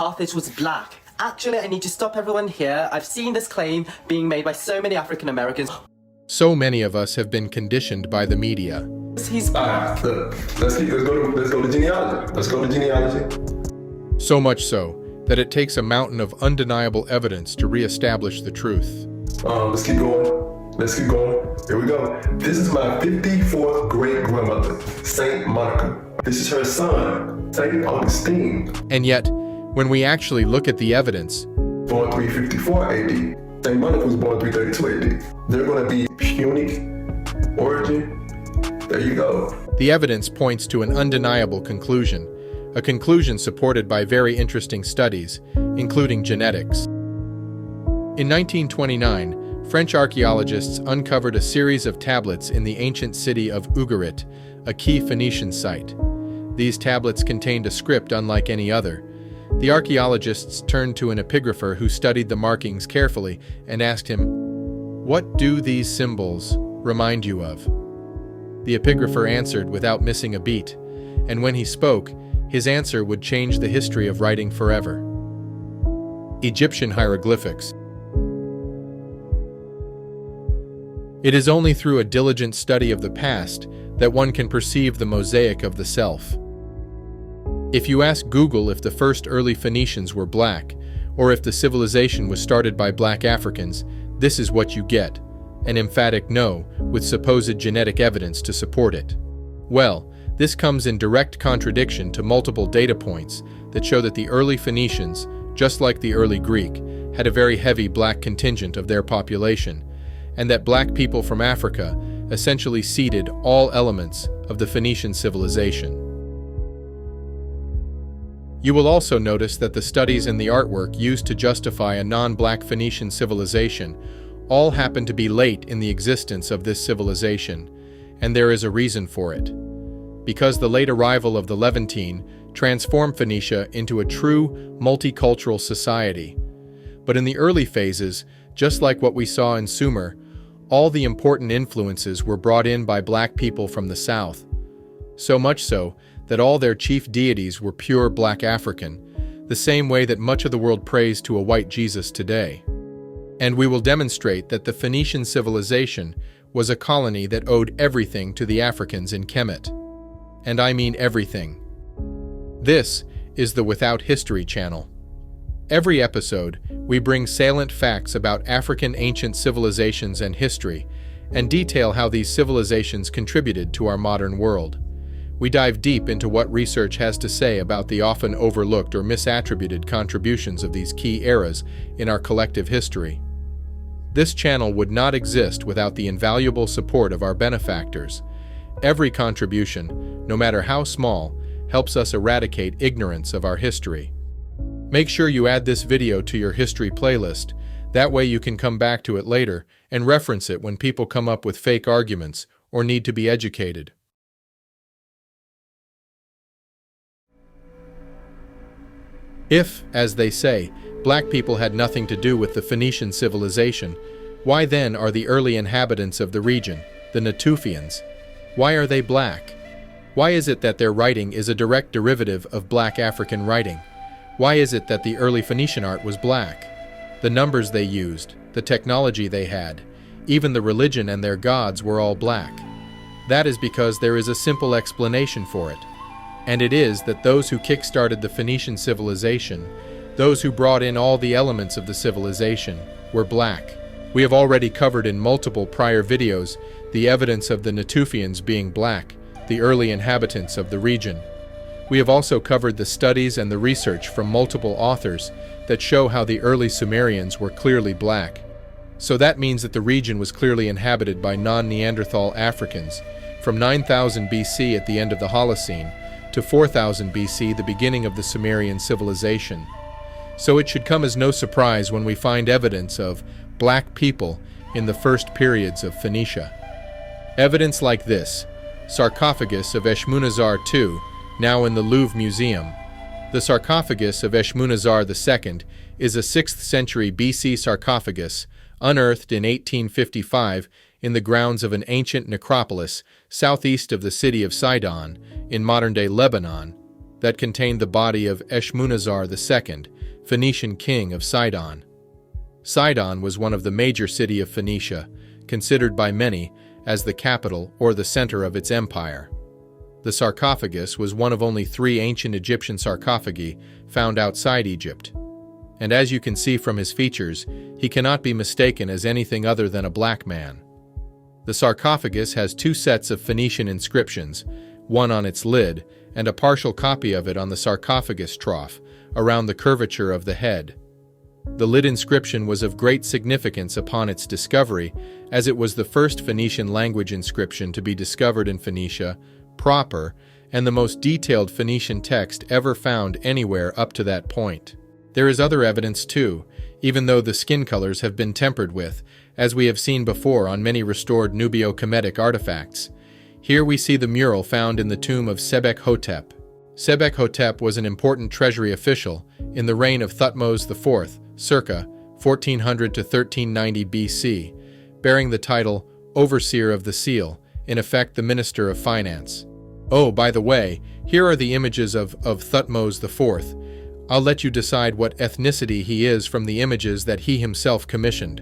Carthage was black. Actually, I need to stop everyone here. I've seen this claim being made by so many African Americans. So many of us have been conditioned by the media. He's black. Let's go to genealogy. Let's go to genealogy. So much so that it takes a mountain of undeniable evidence to reestablish the truth. Let's keep going. Let's keep going. Here we go. This is my 54th great-grandmother, Saint Monica. This is her son, Saint Augustine. And yet, when we actually look at the evidence, Born 354 AD. Saint Monica was born 332 AD. They're going to be punic origin. There you go. the evidence points to an undeniable conclusion, a conclusion supported by very interesting studies, including genetics. In 1929, French archaeologists uncovered a series of tablets in the ancient city of Ugarit, a key Phoenician site. These tablets contained a script unlike any other. The archaeologists turned to an epigrapher who studied the markings carefully and asked him, "What do these symbols remind you of?" The epigrapher answered without missing a beat, and when he spoke, his answer would change the history of writing forever. Egyptian hieroglyphics. It is only through a diligent study of the past that one can perceive the mosaic of the self. If you ask Google if the first early Phoenicians were black, or if the civilization was started by black Africans, this is what you get: an emphatic no, with supposed genetic evidence to support it. Well, this comes in direct contradiction to multiple data points that show that the early Phoenicians, just like the early Greek, had a very heavy black contingent of their population, and that black people from Africa essentially seeded all elements of the Phoenician civilization. You will also notice that the studies and the artwork used to justify a non-black Phoenician civilization all happen to be late in the existence of this civilization, and there is a reason for it. Because the late arrival of the Levantine transformed Phoenicia into a true multicultural society. But in the early phases, just like what we saw in Sumer, all the important influences were brought in by black people from the south. So much so that all their chief deities were pure black African, the same way that much of the world prays to a white Jesus today. And we will demonstrate that the Phoenician civilization was a colony that owed everything to the Africans in Kemet. And I mean everything. This is the Without History channel. Every episode, we bring salient facts about African ancient civilizations and history, and detail how these civilizations contributed to our modern world. We dive deep into what research has to say about the often overlooked or misattributed contributions of these key eras in our collective history. This channel would not exist without the invaluable support of our benefactors. Every contribution, no matter how small, helps us eradicate ignorance of our history. Make sure you add this video to your history playlist. That way you can come back to it later and reference it when people come up with fake arguments or need to be educated. If, as they say, black people had nothing to do with the Phoenician civilization, why then are the early inhabitants of the region, the Natufians? Why are they black? Why is it that their writing is a direct derivative of black African writing? Why is it that the early Phoenician art was black? The numbers they used, the technology they had, even the religion and their gods were all black. That is because there is a simple explanation for it. And it is that those who kick-started the Phoenician civilization, those who brought in all the elements of the civilization, were black. We have already covered in multiple prior videos the evidence of the Natufians being black, the early inhabitants of the region. We have also covered the studies and the research from multiple authors that show how the early Sumerians were clearly black. So that means that the region was clearly inhabited by non-Neanderthal Africans from 9000 BC at the end of the Holocene to 4000 BC, the beginning of the Sumerian civilization. So it should come as no surprise when we find evidence of black people in the first periods of Phoenicia. Evidence like this: sarcophagus of Eshmunazar II, now in the Louvre Museum. The sarcophagus of Eshmunazar II is a 6th century BC sarcophagus unearthed in 1855 in the grounds of an ancient necropolis southeast of the city of Sidon in modern-day Lebanon. that contained the body of Eshmunazar II, Phoenician king of Sidon. Sidon was one of the major cities of Phoenicia, considered by many as the capital or the center of its empire. The sarcophagus was one of only 3 ancient Egyptian sarcophagi found outside Egypt. And as you can see from his features, he cannot be mistaken as anything other than a black man. The sarcophagus has 2 sets of Phoenician inscriptions, one on its lid and a partial copy of it on the sarcophagus trough, around the curvature of the head. The lid inscription was of great significance upon its discovery, as it was the first Phoenician language inscription to be discovered in Phoenicia proper and the most detailed Phoenician text ever found anywhere up to that point. There is other evidence too, even though the skin colors have been tempered with, as we have seen before on many restored Nubio-Kemetic artifacts. Here we see the mural found in the tomb of Sebek-hotep. Sebek-hotep was an important treasury official in the reign of Thutmose IV, circa 1400 to 1390 BC, bearing the title Overseer of the Seal, in effect the Minister of Finance. Oh, by the way, here are the images of Thutmose IV. I'll let you decide what ethnicity he is from the images that he himself commissioned.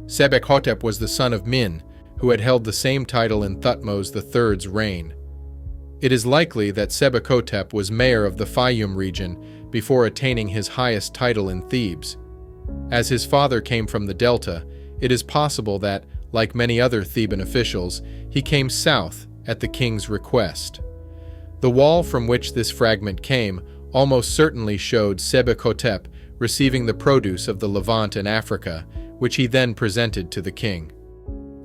Sebek-hotep was the son of Min, who had held the same title in Thutmose III's reign. It is likely that Sebek-hotep was mayor of the Fayum region before attaining his highest title in Thebes. As his father came from the Delta, it is possible that, like many other Theban officials, he came south at the king's request. The wall from which this fragment came almost certainly showed Sebek-hotep receiving the produce of the Levant and Africa, which he then presented to the king.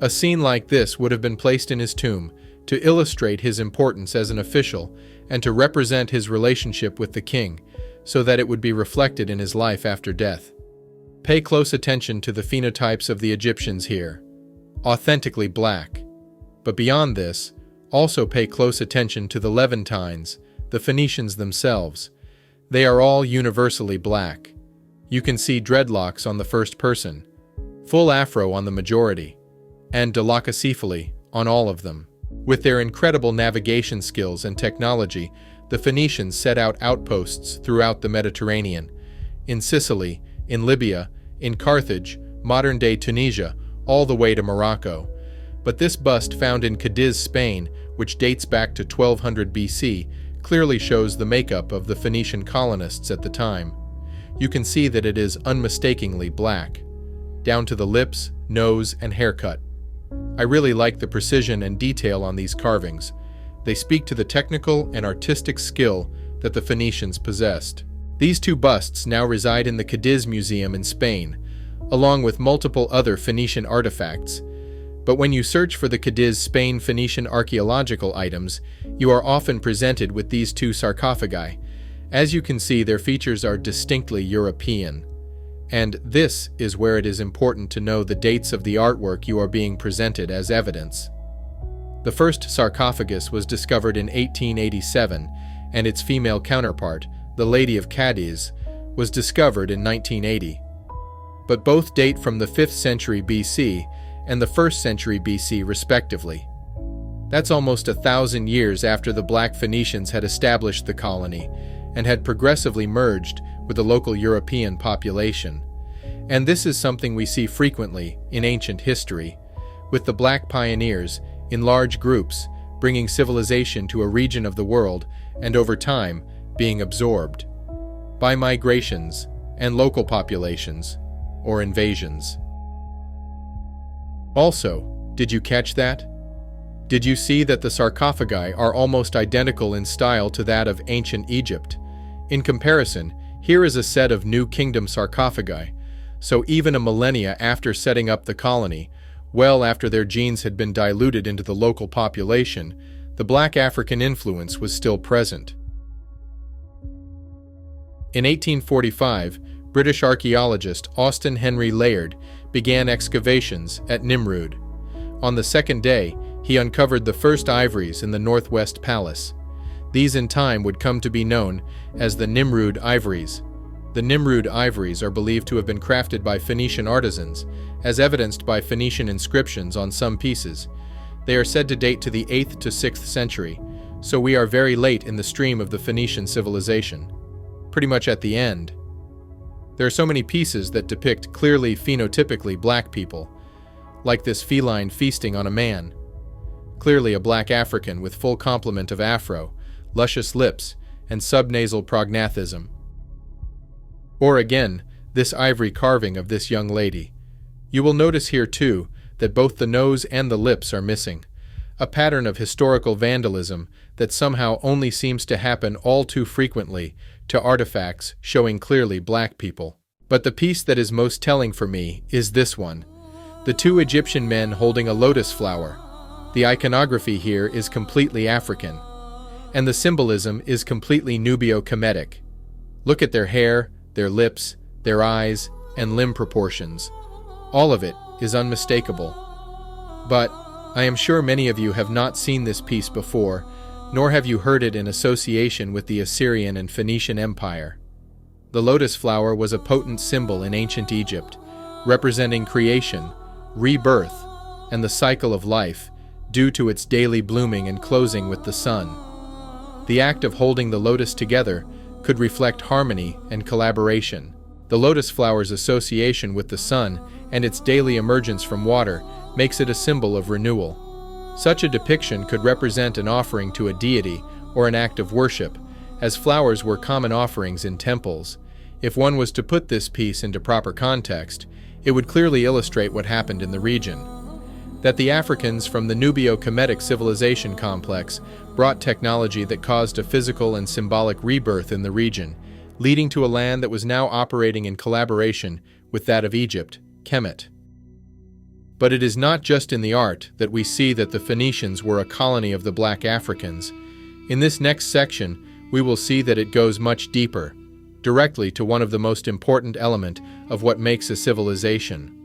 A scene like this would have been placed in his tomb to illustrate his importance as an official and to represent his relationship with the king, so that it would be reflected in his life after death. Pay close attention to the phenotypes of the Egyptians here. Authentically black. But beyond this, also pay close attention to the Levantines, the Phoenicians themselves. They are all universally black. You can see dreadlocks on the first person, full afro on the majority, and dolichocephaly on all of them. With their incredible navigation skills and technology, the Phoenicians set out outposts throughout the Mediterranean, in Sicily, in Libya, in Carthage, modern-day Tunisia, all the way to Morocco. But this bust found in Cadiz, Spain, which dates back to 1200 BC, clearly shows the makeup of the Phoenician colonists at the time. You can see that it is unmistakably black, down to the lips, nose, and haircut. I really like the precision and detail on these carvings. They speak to the technical and artistic skill that the Phoenicians possessed. These 2 busts now reside in the Cadiz Museum in Spain, along with multiple other Phoenician artifacts. But when you search for the Cadiz, Spain Phoenician archaeological items, you are often presented with these 2 sarcophagi. As you can see, their features are distinctly European. And this is where it is important to know the dates of the artwork you are being presented as evidence. The first sarcophagus was discovered in 1887, and its female counterpart, the Lady of Cadiz, was discovered in 1980. But both date from the 5th century BC and the 1st century BC respectively. That's almost 1,000 years after the Black Phoenicians had established the colony and had progressively merged with the local European population. And this is something we see frequently in ancient history, with the black pioneers, in large groups, bringing civilization to a region of the world and over time being absorbed by migrations and local populations or invasions. Also, did you catch that? Did you see that the sarcophagi are almost identical in style to that of ancient Egypt? In comparison, here is a set of New Kingdom sarcophagi, so even a millennia after setting up the colony, well after their genes had been diluted into the local population, the black African influence was still present. In 1845, British archaeologist Austen Henry Layard began excavations at Nimrud. On the second day, he uncovered the first ivories in the Northwest Palace. These in time would come to be known as the Nimrud ivories. The Nimrud ivories are believed to have been crafted by Phoenician artisans, as evidenced by Phoenician inscriptions on some pieces. They are said to date to the 8th to 6th century, So we are very late in the stream of the Phoenician civilization, pretty much at the end. There are so many pieces that depict clearly phenotypically black people, like this feline feasting on a man. Clearly a black African with full complement of afro, luscious lips, and subnasal prognathism. Or again, this ivory carving of this young lady. You will notice here too that both the nose and the lips are missing, a pattern of historical vandalism that somehow only seems to happen all too frequently to artifacts showing clearly black people. But the piece that is most telling for me is this one, the two Egyptian men holding a lotus flower. The iconography here is completely African, and the symbolism is completely Nubio-Kemetic. Look at their hair, their lips, their eyes, and limb proportions. All of it is unmistakable. But I am sure many of you have not seen this piece before, nor have you heard it in association with the Assyrian and Phoenician Empire. The lotus flower was a potent symbol in ancient Egypt, representing creation, rebirth, and the cycle of life, due to its daily blooming and closing with the sun. The act of holding the lotus together could reflect harmony and collaboration. The lotus flower's association with the sun and its daily emergence from water makes it a symbol of renewal. Such a depiction could represent an offering to a deity or an act of worship, as flowers were common offerings in temples. If one was to put this piece into proper context, it would clearly illustrate what happened in the region. That the Africans from the Nubio-Kemetic civilization complex brought technology that caused a physical and symbolic rebirth in the region, leading to a land that was now operating in collaboration with that of Egypt, Kemet. But it is not just in the art that we see that the Phoenicians were a colony of the black Africans. In this next section, we will see that it goes much deeper, directly to one of the most important elements of what makes a civilization.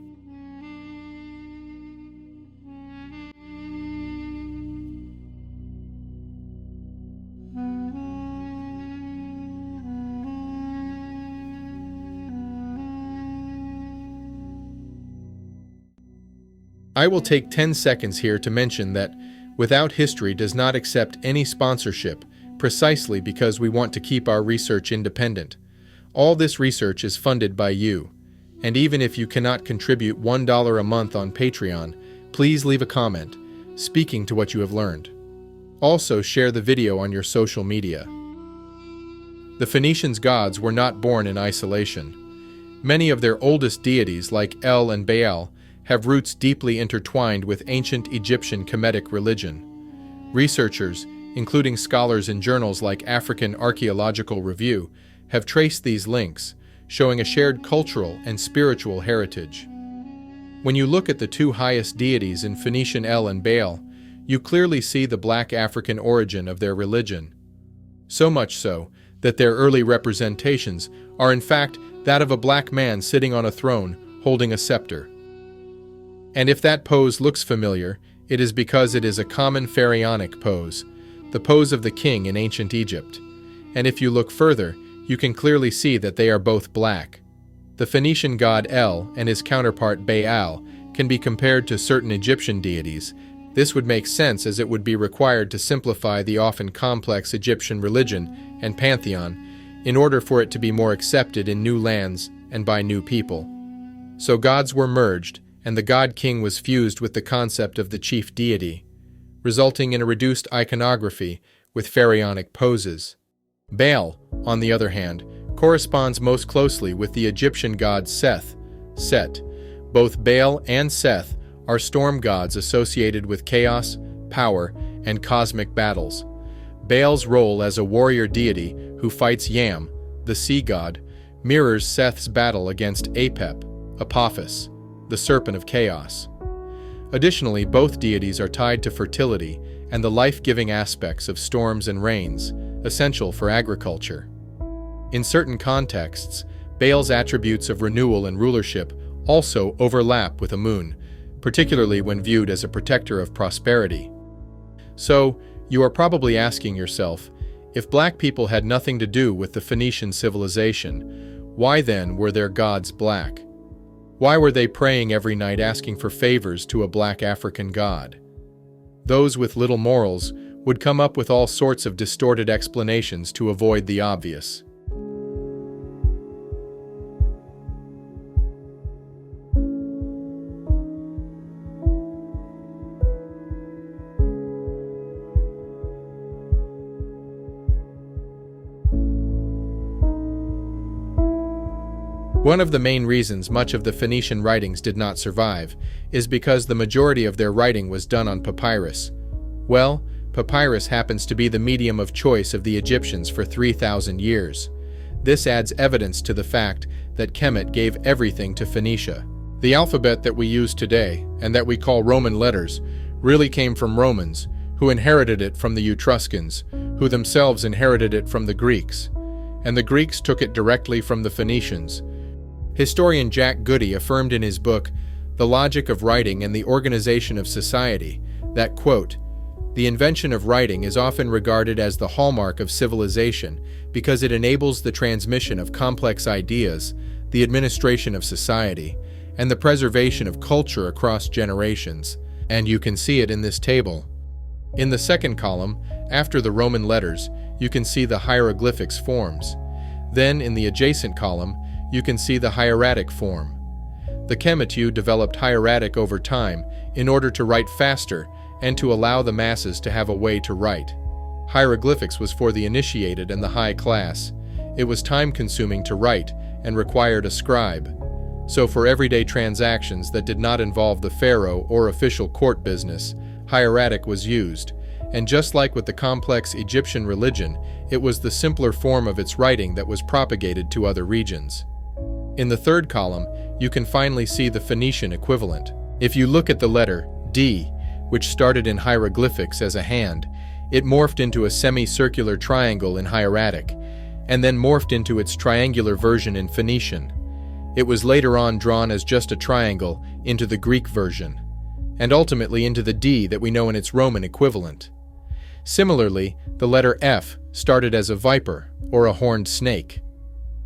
I will take 10 seconds here to mention that Without History does not accept any sponsorship, precisely because we want to keep our research independent. All this research is funded by you, and even if you cannot contribute $1 a month on Patreon, please leave a comment, speaking to what you have learned. Also share the video on your social media. The Phoenicians' gods were not born in isolation. Many of their oldest deities, like El and Baal, have roots deeply intertwined with ancient Egyptian Kemetic religion. Researchers, including scholars in journals like African Archaeological Review, have traced these links, showing a shared cultural and spiritual heritage. When you look at the two highest deities in Phoenician El and Baal, you clearly see the black African origin of their religion. So much so that their early representations are in fact that of a black man sitting on a throne holding a scepter. And if that pose looks familiar, it is because it is a common pharaonic pose, the pose of the king in ancient Egypt. And if you look further, you can clearly see that they are both black. The Phoenician god El and his counterpart Baal can be compared to certain Egyptian deities. This would make sense as it would be required to simplify the often complex Egyptian religion and pantheon in order for it to be more accepted in new lands and by new people. So gods were merged, and the god-king was fused with the concept of the chief deity, resulting in a reduced iconography with pharaonic poses. Baal, on the other hand, corresponds most closely with the Egyptian god Seth, Set. Both Baal and Seth are storm gods associated with chaos, power, and cosmic battles. Baal's role as a warrior deity who fights Yam, the sea god, mirrors Seth's battle against Apep, Apophis, the serpent of chaos. Additionally, both deities are tied to fertility and the life-giving aspects of storms and rains, essential for agriculture. In certain contexts, Baal's attributes of renewal and rulership also overlap with a moon, particularly when viewed as a protector of prosperity. So, you are probably asking yourself, if black people had nothing to do with the Phoenician civilization, why then were their gods black? Why were they praying every night asking for favors to a black African god? Those with little morals would come up with all sorts of distorted explanations to avoid the obvious. One of the main reasons much of the Phoenician writings did not survive is because the majority of their writing was done on papyrus. Well, papyrus happens to be the medium of choice of the Egyptians for 3,000 years. This adds evidence to the fact that Kemet gave everything to Phoenicia. The alphabet that we use today, and that we call Roman letters, really came from Romans, who inherited it from the Etruscans, who themselves inherited it from the Greeks. And the Greeks took it directly from the Phoenicians. Historian Jack Goody affirmed in his book, The Logic of Writing and the Organization of Society, that, quote, "The invention of writing is often regarded as the hallmark of civilization because it enables the transmission of complex ideas, the administration of society, and the preservation of culture across generations." And you can see it in this table. In the second column, after the Roman letters, you can see the hieroglyphics forms. Then, in the adjacent column, you can see the hieratic form. The Kemetu developed hieratic over time in order to write faster and to allow the masses to have a way to write. Hieroglyphics was for the initiated and the high class. It was time-consuming to write and required a scribe. So for everyday transactions that did not involve the pharaoh or official court business, hieratic was used. And just like with the complex Egyptian religion, it was the simpler form of its writing that was propagated to other regions. In the third column, you can finally see the Phoenician equivalent. If you look at the letter D, which started in hieroglyphics as a hand, it morphed into a semicircular triangle in hieratic, and then morphed into its triangular version in Phoenician. It was later on drawn as just a triangle into the Greek version, and ultimately into the D that we know in its Roman equivalent. Similarly, the letter F started as a viper or a horned snake.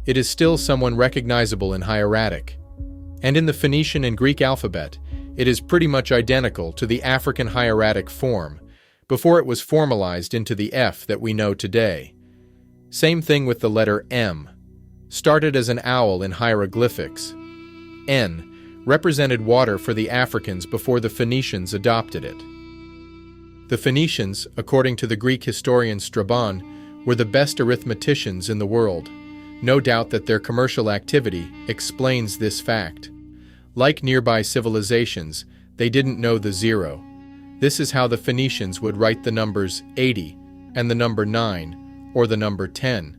It is still somewhat recognizable in hieratic. And in the Phoenician and Greek alphabet, it is pretty much identical to the African hieratic form, before it was formalized into the F that we know today. Same thing with the letter M. Started as an owl in hieroglyphics. N represented water for the Africans before the Phoenicians adopted it. The Phoenicians, according to the Greek historian Strabon, were the best arithmeticians in the world. No doubt that their commercial activity explains this fact. Like nearby civilizations, they didn't know the zero. This is how the Phoenicians would write the numbers 80 and the number 9 or the number 10.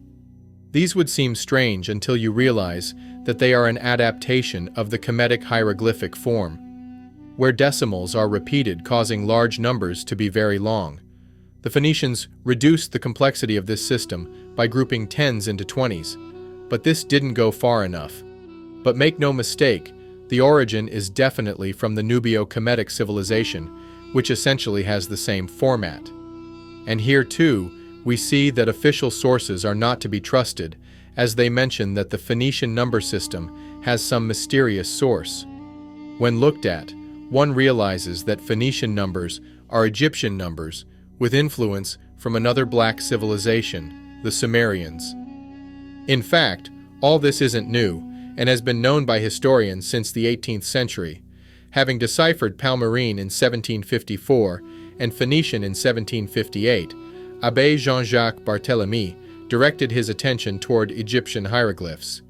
These would seem strange until you realize that they are an adaptation of the Kemetic hieroglyphic form, where decimals are repeated, causing large numbers to be very long. The Phoenicians reduced the complexity of this system by grouping tens into 20s, but this didn't go far enough. But make no mistake, the origin is definitely from the Nubio-Kemetic civilization, which essentially has the same format. And here too, we see that official sources are not to be trusted, as they mention that the Phoenician number system has some mysterious source. When looked at, one realizes that Phoenician numbers are Egyptian numbers with influence from another black civilization, the Sumerians. In fact, all this isn't new and has been known by historians since the 18th century. Having deciphered Palmyrene in 1754 and Phoenician in 1758, Abbé Jean-Jacques Barthélemy directed his attention toward Egyptian hieroglyphs,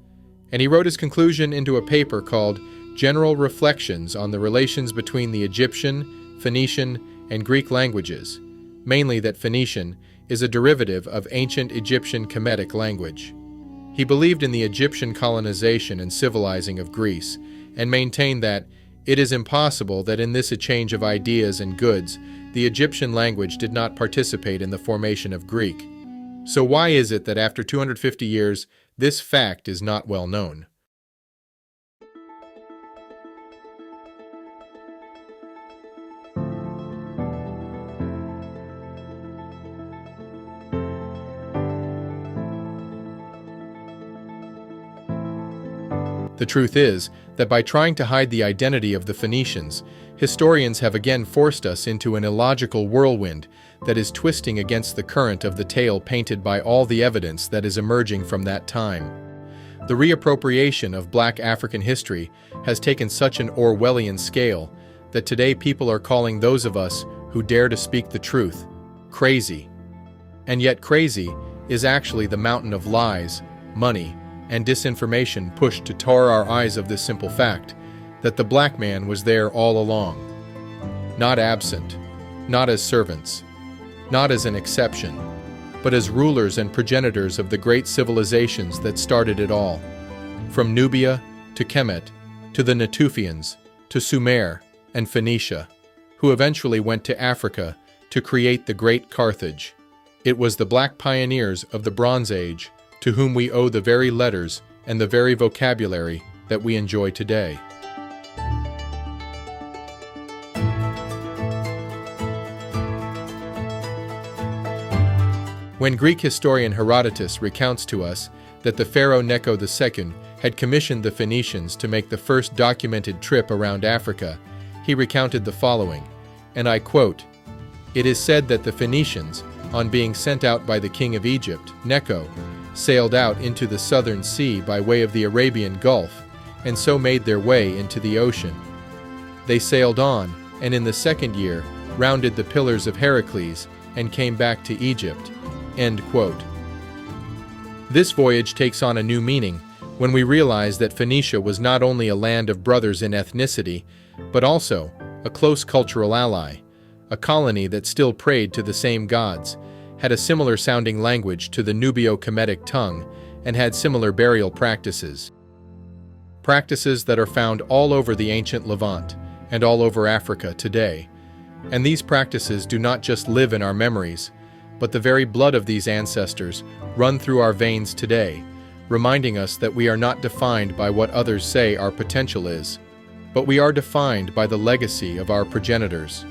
and he wrote his conclusion into a paper called General Reflections on the Relations between the Egyptian, Phoenician, and Greek languages, mainly that Phoenician is a derivative of ancient Egyptian Kemetic language. He believed in the Egyptian colonization and civilizing of Greece, and maintained that it is impossible that in this exchange of ideas and goods, the Egyptian language did not participate in the formation of Greek. So why is it that after 250 years, this fact is not well known? The truth is that by trying to hide the identity of the Phoenicians, historians have again forced us into an illogical whirlwind that is twisting against the current of the tale painted by all the evidence that is emerging from that time. The reappropriation of Black African history has taken such an Orwellian scale that today people are calling those of us who dare to speak the truth crazy. And yet crazy is actually the mountain of lies, money, and disinformation pushed to tar our eyes of this simple fact that the black man was there all along. Not absent, not as servants, not as an exception, but as rulers and progenitors of the great civilizations that started it all. From Nubia to Kemet, to the Natufians, to Sumer and Phoenicia, who eventually went to Africa to create the great Carthage. It was the black pioneers of the Bronze Age to whom we owe the very letters and the very vocabulary that we enjoy today. When Greek historian Herodotus recounts to us that the pharaoh Necho II had commissioned the Phoenicians to make the first documented trip around Africa, he recounted the following, and I quote, "It is said that the Phoenicians, on being sent out by the king of Egypt, Necho, sailed out into the southern sea by way of the Arabian Gulf, and so made their way into the ocean. They sailed on, and in the second year rounded the Pillars of Heracles, and came back to Egypt." End quote. This voyage takes on a new meaning when we realize that Phoenicia was not only a land of brothers in ethnicity, but also a close cultural ally, a colony that still prayed to the same gods, had a similar sounding language to the Nubio-Kemetic tongue, and had similar burial practices. Practices that are found all over the ancient Levant and all over Africa today. And these practices do not just live in our memories, but the very blood of these ancestors run through our veins today, reminding us that we are not defined by what others say our potential is, but we are defined by the legacy of our progenitors.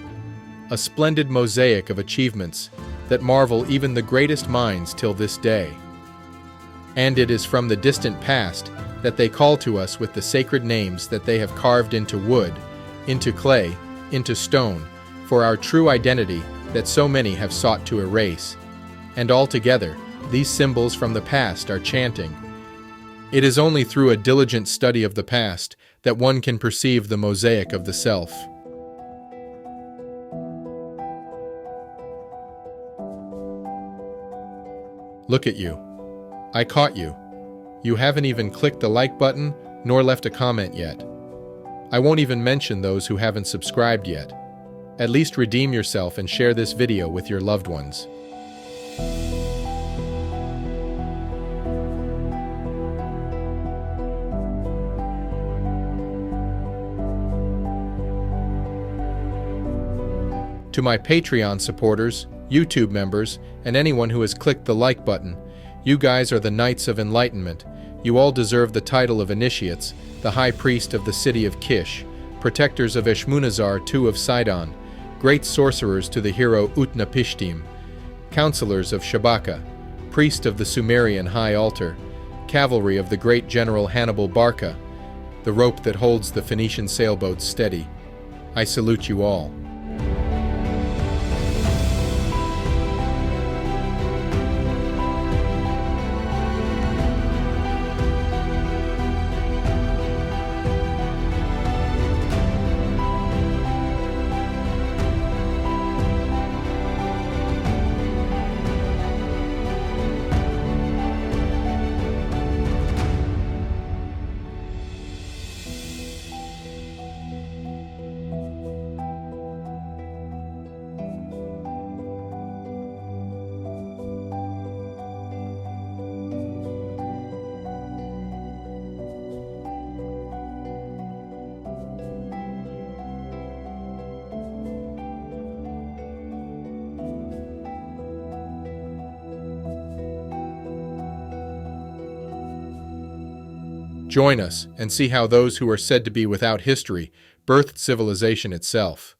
A splendid mosaic of achievements that marvel even the greatest minds till this day. And it is from the distant past that they call to us with the sacred names that they have carved into wood, into clay, into stone, for our true identity that so many have sought to erase. And altogether, these symbols from the past are chanting. It is only through a diligent study of the past that one can perceive the mosaic of the self. Look at you. I caught you. You haven't even clicked the like button nor left a comment yet. I won't even mention those who haven't subscribed yet. At least redeem yourself and share this video with your loved ones. To my Patreon supporters, YouTube members, and anyone who has clicked the like button, you guys are the Knights of Enlightenment. You all deserve the title of Initiates, the High Priest of the city of Kish, protectors of Eshmunazar II of Sidon, great sorcerers to the hero Utnapishtim, counselors of Shabaka, priest of the Sumerian High Altar, cavalry of the great general Hannibal Barca, the rope that holds the Phoenician sailboats steady. I salute you all. Join us and see how those who are said to be without history birthed civilization itself.